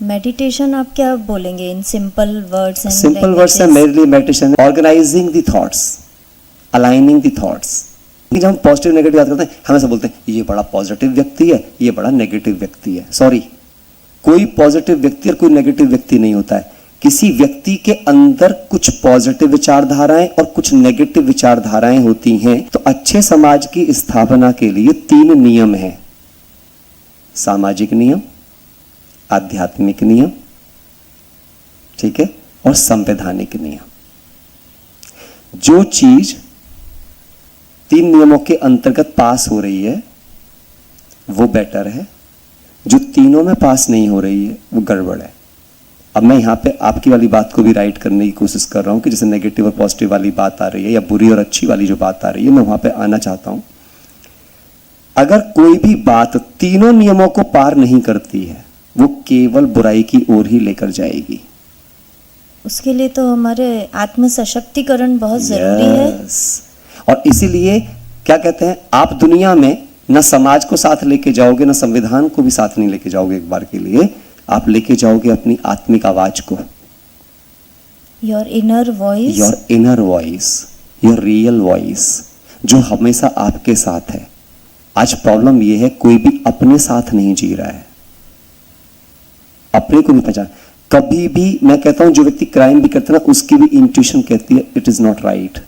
Meditation आप क्या बोलेंगे in simple words and simple words है मेरे लिए meditation, organising the thoughts, aligning the thoughts. जब हम पॉजिटिव नेगेटिव बात करते हैं, हम ऐसा बोलते हैं ये बड़ा पॉजिटिव व्यक्ति है, ये बड़ा नेगेटिव व्यक्ति है। सॉरी, कोई पॉजिटिव व्यक्ति और कोई नेगेटिव व्यक्ति नहीं होता है। किसी व्यक्ति के अंदर कुछ पॉजिटिव विचारधाराएं और कुछ नेगेटिव विचारधाराएं होती हैं। तो अच्छे समाज की स्थापना के लिए 3 नियम हैं: सामाजिक नियम, आध्यात्मिक नियम, ठीक है, और संवैधानिक नियम। जो चीज 3 नियमों के अंतर्गत पास हो रही है वो बेटर है, जो तीनों में पास नहीं हो रही है वो गड़बड़ है। अब मैं यहां पे आपकी वाली बात को भी राइट करने की कोशिश कर रहा हूं कि जैसे नेगेटिव और पॉजिटिव वाली बात आ रही है या बुरी और अच्छी वाली जो बात आ रही है, मैं वहां पे आना चाहता हूं। अगर कोई भी बात तीनों नियमों को पार नहीं करती है, वो केवल बुराई की ओर ही लेकर जाएगी। उसके लिए तो हमारे आत्म सशक्तिकरण बहुत जरूरी है। और इसीलिए क्या कहते हैं, आप दुनिया में न समाज को साथ लेके जाओगे, न संविधान को भी साथ नहीं लेके जाओगे। एक बार के लिए आप लेके जाओगे अपनी आत्मिक आवाज को, your inner voice, your inner voice, your real voice, जो हमेशा आपके साथ है। आज प्रॉब्लम यह है, कोई भी अपने साथ नहीं जी रहा है, अपने को नहीं पहचान। कभी भी मैं कहता हूं, जो व्यक्ति क्राइम भी करता है ना, उसकी भी इंट्यूशन कहती है इट इज नॉट राइट।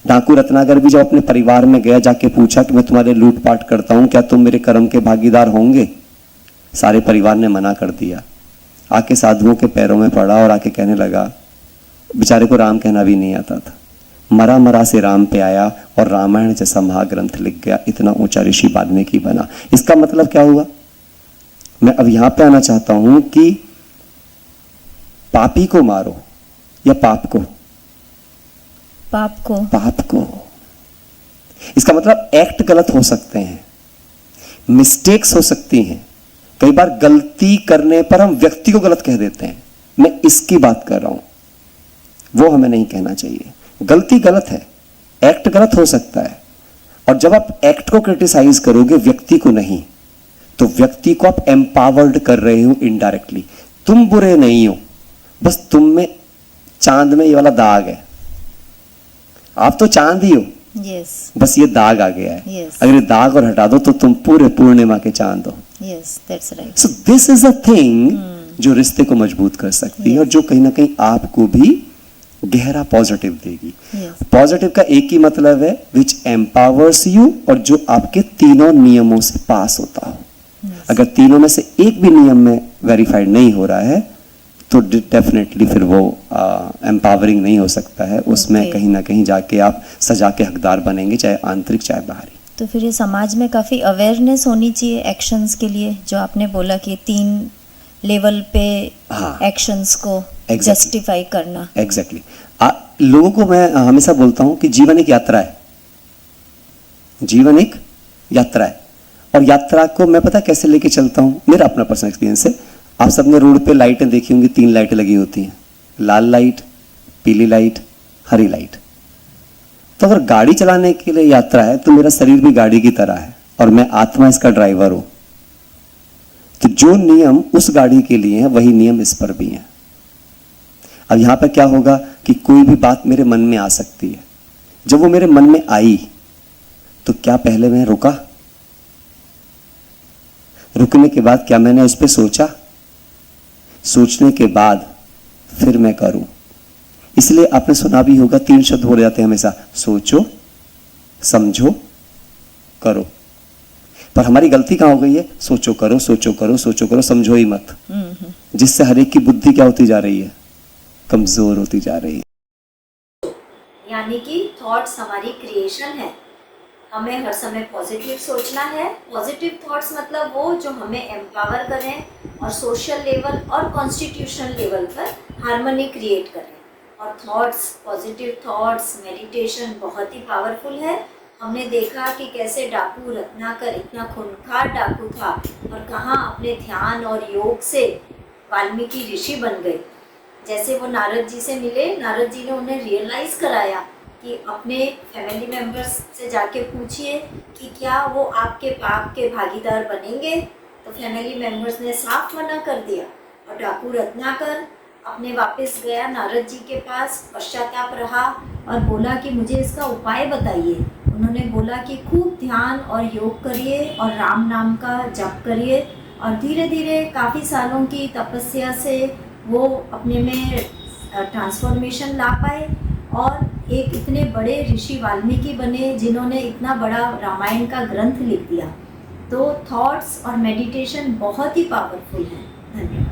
डाकू रत्नाकर भी जब अपने परिवार में गया, जाके पूछा कि मैं तुम्हारे लूटपाट करता हूं, क्या तुम मेरे कर्म के भागीदार होंगे? सारे परिवार ने मना कर दिया। आके साधुओं के पैरों में पड़ा और आके कहने लगा, बेचारे को राम कहना भी नहीं आता था, मरा मरा से राम पे आया और रामायण जैसा महाग्रंथ लिख गया, इतना ऊंचा ऋषि वाल्मीकि बना। इसका मतलब क्या हुआ? मैं अब यहां पे आना चाहता हूं कि पापी को मारो या पाप को? पाप को। पाप को। इसका मतलब एक्ट गलत हो सकते हैं, मिस्टेक्स हो सकती हैं। कई बार गलती करने पर हम व्यक्ति को गलत कह देते हैं, मैं इसकी बात कर रहा हूं, वो हमें नहीं कहना चाहिए। गलती गलत है, एक्ट गलत हो सकता है, और जब आप एक्ट को क्रिटिसाइज करोगे, व्यक्ति को नहीं, तो व्यक्ति को आप एम्पावर्ड कर रहे हो इनडायरेक्टली। तुम बुरे नहीं हो, बस तुम में चांद में ये वाला दाग है, आप तो चांद ही हो, yes. बस ये दाग आ गया है। yes. अगर ये दाग और हटा दो तो तुम पूरे पूर्णिमा के चांद हो। yes, that's right. So this is a thing जो रिश्ते को मजबूत कर सकती है और जो कहीं ना कहीं आपको भी गहरा पॉजिटिव देगी। पॉजिटिव का एक ही मतलब है, विच एम्पावर्स यू, और जो आपके तीनों नियमों से पास होता हो। अगर तीनों में से एक भी नियम में वेरीफाइड नहीं हो रहा है तो डेफिनेटली फिर वो एम्पावरिंग नहीं हो सकता है। उसमें कहीं ना कहीं जाके आप सजा के हकदार बनेंगे, चाहे आंतरिक चाहे बाहरी। तो फिर ये समाज में काफ़ी अवेयरनेस होनी चाहिए एक्शंस के लिए, जो आपने बोला कि 3 लेवल पे एक्शंस को जस्टिफाई करना। एग्जैक्टली। लोगों को मैं हमेशा बोलता हूं कि जीवन एक यात्रा है, जीवन एक यात्रा है, और यात्रा को मैं पता कैसे लेके चलता हूं, मेरा अपना पर्सनल एक्सपीरियंस है। आप सबने रोड पे लाइटें देखी होंगी, 3 लाइटें लगी होती हैं, लाल लाइट, पीली लाइट, हरी लाइट। तो अगर गाड़ी चलाने के लिए यात्रा है तो मेरा शरीर भी गाड़ी की तरह है और मैं आत्मा इसका ड्राइवर हूं। तो जो नियम उस गाड़ी के लिए हैं वही नियम इस पर भी हैं। अब यहां पर क्या होगा कि कोई भी बात मेरे मन में आ सकती है। जब वो मेरे मन में आई तो क्या पहले मैं रुका? रुकने के बाद क्या मैंने उस पर सोचा? सोचने के बाद फिर मैं करूं। इसलिए आपने सुना भी होगा, 3 शब्द बोले जाते हैं हमेशा, सोचो, समझो, करो। पर हमारी गलती कहां हो गई है? सोचो करो, सोचो करो, सोचो करो, समझो ही मत। जिससे हर एक की बुद्धि क्या होती जा रही है? कमजोर होती जा रही है। यानी कि थॉट्स हमारी क्रिएशन है। हमें हर समय पॉजिटिव सोचना है। पॉजिटिव थॉट्स मतलब वो जो हमें एम्पावर करें और सोशल लेवल और कॉन्स्टिट्यूशनल लेवल पर हार्मनी क्रिएट करें। और थॉट्स, पॉजिटिव थॉट्स, मेडिटेशन बहुत ही पावरफुल है। हमने देखा कि कैसे डाकू रत्नाकर इतना खूंखार डाकू था और कहाँ अपने ध्यान और योग से वाल्मीकि ऋषि बन गए। जैसे वो नारद जी से मिले, नारद जी ने उन्हें रियलाइज़ कराया कि अपने फैमिली मेम्बर्स से जाके पूछिए कि क्या वो आपके पाप के भागीदार बनेंगे। तो फैमिली मेंबर्स ने साफ मना कर दिया और डाकू रत्नाकर अपने वापस गया नारद जी के पास, पश्चाताप रहा और बोला कि मुझे इसका उपाय बताइए। उन्होंने बोला कि खूब ध्यान और योग करिए और राम नाम का जप करिए, और धीरे धीरे काफ़ी सालों की तपस्या से वो अपने में ट्रांसफॉर्मेशन ला पाए और एक इतने बड़े ऋषि वाल्मीकि बने जिन्होंने इतना बड़ा रामायण का ग्रंथ लिख दिया। तो थॉट्स और मेडिटेशन बहुत ही पावरफुल है। धन्यवाद।